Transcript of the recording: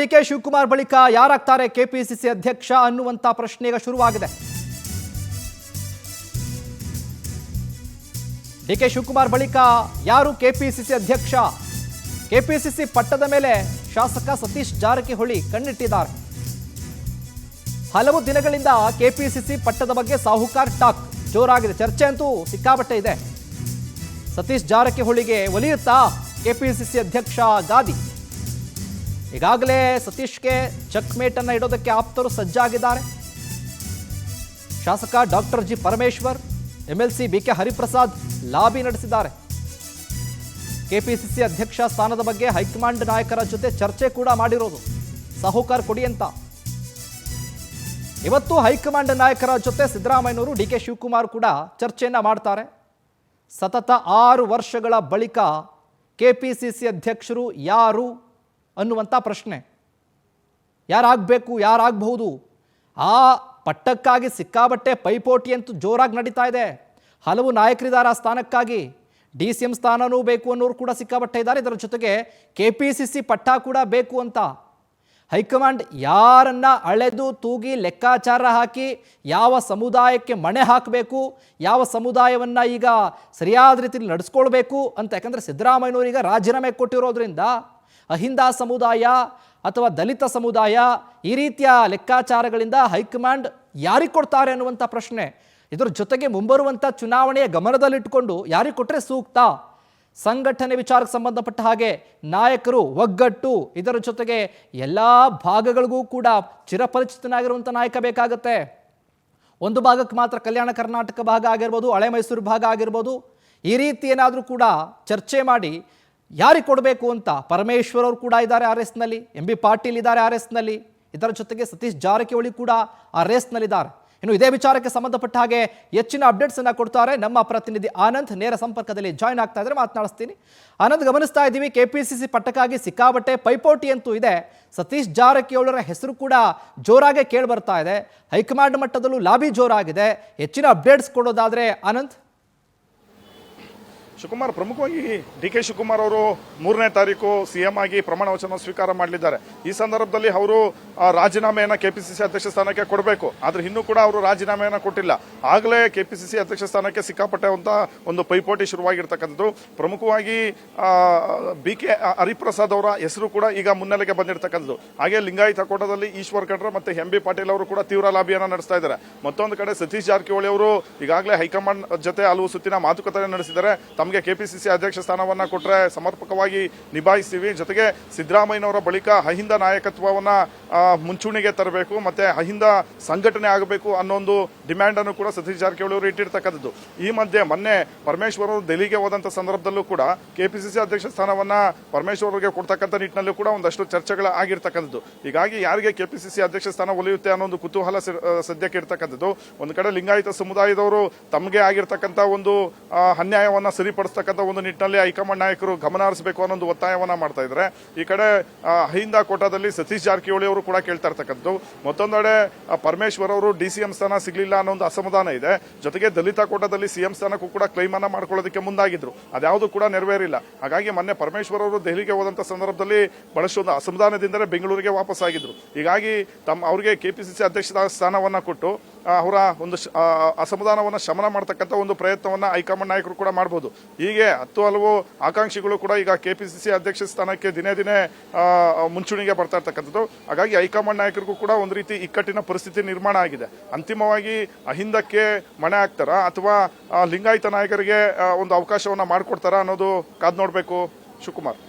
DK Shivakumar ಬಳಿಕ ಯಾರಾಗ್ತಾರೆ KPCC ಅಧ್ಯಕ್ಷ ಅನ್ನುವಂತ ಪ್ರಶ್ನೆ ಈಗ ಶುರುವಾಗಿದೆ. ಡಿಕೆ ಶಿವಕುಮಾರ್ ಬಳಿಕ ಯಾರು ಕೆಪಿಸಿಸಿ ಅಧ್ಯಕ್ಷ? ಕೆಪಿಸಿಸಿ ಪಟ್ಟದ ಮೇಲೆ ಶಾಸಕ ಸತೀಶ್ ಜಾರಕಿಹೊಳಿ ಕಣ್ಣಿಟ್ಟಿದ್ದಾರೆ. ಹಲವು ದಿನಗಳಿಂದ ಕೆಪಿಸಿಸಿ ಪಟ್ಟದ ಬಗ್ಗೆ ಸಾಹುಕಾರ್ ಟಾಕ್ ಜೋರಾಗಿದೆ. ಚರ್ಚೆ ಅಂತೂ ಸಿಕ್ಕಾಪಟ್ಟೆ ಇದೆ. ಸತೀಶ್ ಜಾರಕಿಹೊಳಿಗೆ ಒಲಿಯುತ್ತಾ ಕೆಪಿಸಿಸಿ ಅಧ್ಯಕ್ಷ ಗಾದಿ? ಈಗಾಗಲೇ ಸತೀಶ್ಗೆ ಚೆಕ್ಮೇಟ್ ಅನ್ನು ಇಡೋದಕ್ಕೆ ಆಪ್ತರು ಸಜ್ಜಾಗಿದ್ದಾರೆ. ಶಾಸಕ doctor G Parameshwar, MLC BK Hariprasad lobby ನಡೆಸಿದ್ದಾರೆ. ಕೆಪಿಸಿಸಿ ಅಧ್ಯಕ್ಷ ಸ್ಥಾನದ ಬಗ್ಗೆ ಹೈಕಮಾಂಡ್ ನಾಯಕರ ಜೊತೆ ಚರ್ಚೆ ಕೂಡ ಮಾಡಿರೋದು, ಸಾಹುಕಾರ್ ಕೊಡಿ ಅಂತ. ಇವತ್ತು ಹೈಕಮಾಂಡ್ ನಾಯಕರ ಜೊತೆ ಸಿದ್ದರಾಮಯ್ಯನವರು ಡಿಕೆ ಶಿವಕುಮಾರ್ ಕೂಡ ಚರ್ಚೆಯನ್ನ ಮಾಡ್ತಾರೆ. ಸತತ 6 ವರ್ಷಗಳ ಬಳಿಕ ಕೆಪಿಸಿಸಿ ಅಧ್ಯಕ್ಷರು ಯಾರು ಅನ್ನುವಂಥ ಪ್ರಶ್ನೆ, ಯಾರಾಗಬೇಕು, ಯಾರಾಗಬಹುದು? ಆ ಪಟ್ಟಕ್ಕಾಗಿ ಸಿಕ್ಕಾಬಟ್ಟೆ ಪೈಪೋಟಿ ಅಂತೂ ಜೋರಾಗಿ ನಡೀತಾ ಇದೆ. ಹಲವು ನಾಯಕರಿದ್ದಾರೆ ಆ ಸ್ಥಾನಕ್ಕಾಗಿ. DCM ಸ್ಥಾನನೂ ಬೇಕು ಅನ್ನೋರು ಕೂಡ ಸಿಕ್ಕಾಬಟ್ಟೆ ಇದ್ದಾರೆ. ಇದರ ಜೊತೆಗೆ ಕೆಪಿಸಿಸಿ ಪಟ್ಟ ಕೂಡ ಬೇಕು ಅಂತ ಹೈಕಮಾಂಡ್ ಯಾರನ್ನ ಅಳೆದು ತೂಗಿ ಲೆಕ್ಕಾಚಾರ ಹಾಕಿ ಯಾವ ಸಮುದಾಯಕ್ಕೆ ಮಣೆ ಹಾಕಬೇಕು, ಯಾವ ಸಮುದಾಯವನ್ನು ಈಗ ಸರಿಯಾದ ರೀತಿಯಲ್ಲಿ ನಡೆಸ್ಕೊಳ್ಬೇಕು ಅಂತ. ಯಾಕಂದರೆ ಸಿದ್ದರಾಮಯ್ಯನವರು ಈಗ ರಾಜೀನಾಮೆ ಕೊಟ್ಟಿರೋದ್ರಿಂದ ಅಹಿಂದ ಸಮುದಾಯ ಅಥವಾ ದಲಿತ ಸಮುದಾಯ ಈ ರೀತಿಯ ಲೆಕ್ಕಾಚಾರಗಳಿಂದ ಹೈಕಮಾಂಡ್ ಯಾರಿಗೆ ಕೊಡ್ತಾರೆ ಅನ್ನುವಂಥ ಪ್ರಶ್ನೆ. ಇದರ ಜೊತೆಗೆ ಮುಂಬರುವಂಥ ಚುನಾವಣೆಯ ಗಮನದಲ್ಲಿಟ್ಟುಕೊಂಡು ಯಾರಿಗೆ ಕೊಟ್ಟರೆ ಸೂಕ್ತ, ಸಂಘಟನೆ ವಿಚಾರಕ್ಕೆ ಸಂಬಂಧಪಟ್ಟ ಹಾಗೆ ನಾಯಕರು ಒಗ್ಗಟ್ಟು, ಇದರ ಜೊತೆಗೆ ಎಲ್ಲ ಭಾಗಗಳಿಗೂ ಕೂಡ ಚಿರಪರಿಚಿತನಾಗಿರುವಂಥ ನಾಯಕ ಬೇಕಾಗತ್ತೆ. ಒಂದು ಭಾಗಕ್ಕೆ ಮಾತ್ರ ಕಲ್ಯಾಣ ಕರ್ನಾಟಕ ಭಾಗ ಆಗಿರ್ಬೋದು, ಹಳೆ ಮೈಸೂರು ಭಾಗ ಆಗಿರ್ಬೋದು, ಈ ರೀತಿ ಏನಾದರೂ ಕೂಡ ಚರ್ಚೆ ಮಾಡಿ ಯಾರಿಗೆ ಕೊಡಬೇಕು ಅಂತ. ಪರಮೇಶ್ವರ್ ಅವರು ಕೂಡ ಇದ್ದಾರೆ ಆ ರೇಸ್ನಲ್ಲಿ, MB ಪಾಟೀಲ್ ಇದ್ದಾರೆ ಆ ರೇಸ್ನಲ್ಲಿ, ಇದರ ಜೊತೆಗೆ ಸತೀಶ್ ಜಾರಕಿಹೊಳಿ ಕೂಡ ಆ ರೇಸ್ನಲ್ಲಿದ್ದಾರೆ. ಇನ್ನು ಇದೇ ವಿಚಾರಕ್ಕೆ ಸಂಬಂಧಪಟ್ಟ ಹಾಗೆ ಹೆಚ್ಚಿನ ಅಪ್ಡೇಟ್ಸ್ ಅನ್ನ ಕೊಡ್ತಾರೆ ನಮ್ಮ ಪ್ರತಿನಿಧಿ ಆನಂದ್. ನೇರ ಸಂಪರ್ಕದಲ್ಲಿ ಜಾಯ್ನ್ ಆಗ್ತಾ ಇದ್ದಾರೆ, ಮಾತನಾಡಿಸ್ತೀನಿ. ಆನಂದ್, ಗಮನಿಸ್ತಾ ಇದ್ದೀವಿ ಕೆಪಿಸಿಸಿ ಪಟ್ಟಕ್ಕಾಗಿ ಸಿಕ್ಕಾಬಟ್ಟೆ ಪೈಪೋಟಿ ಅಂತೂ ಇದೆ. ಸತೀಶ್ ಜಾರಕಿಹೊಳಿಯವರ ಹೆಸರು ಕೂಡ ಜೋರಾಗಿ ಕೇಳಿ ಬರ್ತಾ ಇದೆ. ಹೈಕಮಾಂಡ್ ಮಟ್ಟದಲ್ಲೂ ಲಾಬಿ ಜೋರಾಗಿದೆ. ಹೆಚ್ಚಿನ ಅಪ್ಡೇಟ್ಸ್ ಕೊಡೋದಾದ್ರೆ ಆನಂದ್. ಶಿವಕುಮಾರ್, ಪ್ರಮುಖವಾಗಿ ಡಿಕೆ ಶಿವಕುಮಾರ್ ಅವರು 3ನೇ ತಾರೀಕು CM ಆಗಿ ಪ್ರಮಾಣ ವಚನ ಸ್ವೀಕಾರ ಮಾಡಲಿದ್ದಾರೆ. ಈ ಸಂದರ್ಭದಲ್ಲಿ ಅವರು ರಾಜೀನಾಮೆಯನ್ನು ಕೆಪಿಸಿಸಿ ಅಧ್ಯಕ್ಷ ಸ್ಥಾನಕ್ಕೆ ಕೊಡಬೇಕು. ಆದ್ರೆ ಇನ್ನೂ ಕೂಡ ಅವರು ರಾಜೀನಾಮೆಯನ್ನು ಕೊಟ್ಟಿಲ್ಲ. ಆಗಲೇ ಕೆಪಿಸಿಸಿ ಅಧ್ಯಕ್ಷ ಸ್ಥಾನಕ್ಕೆ ಸಿಕ್ಕಾಪಟ್ಟೆ ಅಂತ ಒಂದು ಪೈಪೋಟಿ ಶುರುವಾಗಿರ್ತಕ್ಕಂಥದ್ದು. ಪ್ರಮುಖವಾಗಿ BK ಹರಿಪ್ರಸಾದ್ ಅವರ ಹೆಸರು ಕೂಡ ಈಗ ಮುನ್ನೆಲೆಗೆ ಬಂದಿರತಕ್ಕಂಥದ್ದು. ಹಾಗೆ ಲಿಂಗಾಯತ ಕೋಟದಲ್ಲಿ ಈಶ್ವರ್ ಖಂಡ್ರೆ ಮತ್ತೆ MB ಪಾಟೀಲ್ ಅವರು ಕೂಡ ತೀವ್ರ ಲಾಬಿಯನ್ನು ನಡೆಸ್ತಾ ಇದ್ದಾರೆ. ಮತ್ತೊಂದು ಕಡೆ ಸತೀಶ್ ಜಾರಕಿಹೊಳಿ ಅವರು ಈಗಾಗಲೇ ಹೈಕಮಾಂಡ್ ಜೊತೆ ಹಲವು ಸುತ್ತಿನ ಮಾತುಕತೆ ನಡೆಸಿದ್ದಾರೆ. ತಮಗೆ ಕೆಪಿಸಿಸಿ ಅಧ್ಯಕ್ಷ ಸ್ಥಾನವನ್ನ ಕೊಟ್ಟರೆ ಸಮರ್ಪಕವಾಗಿ ನಿಭಾಯಿಸ್ತೀವಿ, ಜೊತೆಗೆ ಸಿದ್ದರಾಮಯ್ಯನವರ ಬಳಿಕ ಅಹಿಂದ ನಾಯಕತ್ವವನ್ನ ಮುಂಚೂಣಿಗೆ ತರಬೇಕು, ಮತ್ತೆ ಅಹಿಂದ ಸಂಘಟನೆ ಆಗಬೇಕು ಅನ್ನೋ ಒಂದು ಡಿಮ್ಯಾಂಡ್ ಅನ್ನು ಕೂಡ ಸತೀಶ್ ಜಾರಕಿಹೊಳಿ ಅವರು ಇಟ್ಟಿರ್ತಕ್ಕಂಥದ್ದು. ಈ ಮಧ್ಯೆ ಮೊನ್ನೆ ಪರಮೇಶ್ವರ್ ಅವರು ದೆಹಲಿಗೆ ಹೋದಂತ ಸಂದರ್ಭದಲ್ಲೂ ಕೂಡ ಕೆಪಿಸಿಸಿ ಅಧ್ಯಕ್ಷ ಸ್ಥಾನವನ್ನ ಪರಮೇಶ್ವರ್ ಅವರಿಗೆ ಕೊಡ್ತಕ್ಕಂಥ ನಿಟ್ಟಿನಲ್ಲೂ ಕೂಡ ಒಂದಷ್ಟು ಚರ್ಚೆಗಳು ಆಗಿರ್ತಕ್ಕಂಥದ್ದು. ಹೀಗಾಗಿ ಯಾರಿಗೆ ಕೆಪಿಸಿಸಿ ಅಧ್ಯಕ್ಷ ಸ್ಥಾನ ಒಲಿಯುತ್ತೆ ಅನ್ನೋ ಒಂದು ಕುತೂಹಲ ಸದ್ಯಕ್ಕೆ ಇರ್ತಕ್ಕಂಥದ್ದು. ಒಂದು ಕಡೆ ಲಿಂಗಾಯತ ಸಮುದಾಯದವರು ತಮಗೆ ಆಗಿರ್ತಕ್ಕಂಥ ಒಂದು ಅನ್ಯಾಯವನ್ನ ಸರಿಪಡಿಸ್ತಕ್ಕಂಥ ಒಂದು ನಿಟ್ಟಿನಲ್ಲಿ ಹೈಕಮಾಂಡ್ ನಾಯಕರು ಗಮನ ಹರಿಸಬೇಕು ಅನ್ನೋ ಒಂದು ಒತ್ತಾಯವನ್ನ ಮಾಡ್ತಾ ಇದ್ದಾರೆ. ಈ ಕಡೆ ಅಹಿಂದ ಕೋಟಾದಲ್ಲಿ ಸತೀಶ್ ಜಾರಕಿಹೊಳಿ ಅವರು ಕೂಡ ಕೇಳ್ತಾ ಇರ್ತಕ್ಕಂಥದ್ದು. ಮತ್ತೊಂದೆಡೆ ಪರಮೇಶ್ವರ್ ಅವರು DCM ಸ್ಥಾನ ಸಿಗ್ಲಿಲ್ಲ ಅನ್ನೋ ಒಂದು ಅಸಮಾಧಾನ ಇದೆ. ಜೊತೆಗೆ ದಲಿತ ಕೋಟಾದಲ್ಲಿ CM ಸ್ಥಾನಕ್ಕೂ ಕೂಡ ಕ್ಲೈಮ್ ಅನ್ನ ಮಾಡ್ಕೊಳ್ಳೋದಕ್ಕೆ ಮುಂದಾಗಿದ್ರು, ಅದ್ಯಾವುದು ಕೂಡ ನೆರವೇರಿಲ್ಲ. ಹಾಗಾಗಿ ಮೊನ್ನೆ ಪರಮೇಶ್ವರ್ ಅವರು ದೆಹಲಿಗೆ ಹೋದಂತ ಸಂದರ್ಭದಲ್ಲಿ ಬಹಳಷ್ಟು ಒಂದು ಅಸಮಾಧಾನದಿಂದಲೇ ಬೆಂಗಳೂರಿಗೆ ವಾಪಸ್ ಆಗಿದ್ರು. ಹೀಗಾಗಿ ಅವರಿಗೆ ಕೆಪಿಸಿಸಿ ಅಧ್ಯಕ್ಷ ಸ್ಥಾನವನ್ನ ಕೊಟ್ಟು ಅವರ ಒಂದು ಅಸಮಾಧಾನವನ್ನು ಶಮನ ಮಾಡತಕ್ಕಂಥ ಒಂದು ಪ್ರಯತ್ನವನ್ನ ಹೈಕಮಾಂಡ್ ನಾಯಕರು ಕೂಡ ಮಾಡಬಹುದು. ಹೀಗೆ 10 ಹಲವು ಆಕಾಂಕ್ಷಿಗಳು ಕೂಡ ಈಗ ಕೆಪಿಸಿಸಿ ಅಧ್ಯಕ್ಷ ಸ್ಥಾನಕ್ಕೆ ದಿನೇ ದಿನೇ ಮುಂಚೂಣಿಗೆ ಬರ್ತಾ ಇರ್ತಕ್ಕಂಥದ್ದು. ಹಾಗಾಗಿ ಹೈಕಮಾಂಡ್ ನಾಯಕರಿಗೂ ಕೂಡ ಒಂದು ರೀತಿ ಇಕ್ಕಟ್ಟಿನ ಪರಿಸ್ಥಿತಿ ನಿರ್ಮಾಣ ಆಗಿದೆ. ಅಂತಿಮವಾಗಿ ಅಹಿಂದಕ್ಕೆ ಮಣೆ ಹಾಕ್ತಾರಾ ಅಥವಾ ಲಿಂಗಾಯತ ನಾಯಕರಿಗೆ ಒಂದು ಅವಕಾಶವನ್ನ ಮಾಡಿಕೊಡ್ತಾರಾ ಅನ್ನೋದು ಕಾದ್ ನೋಡ್ಬೇಕು ಶಿವಕುಮಾರ್.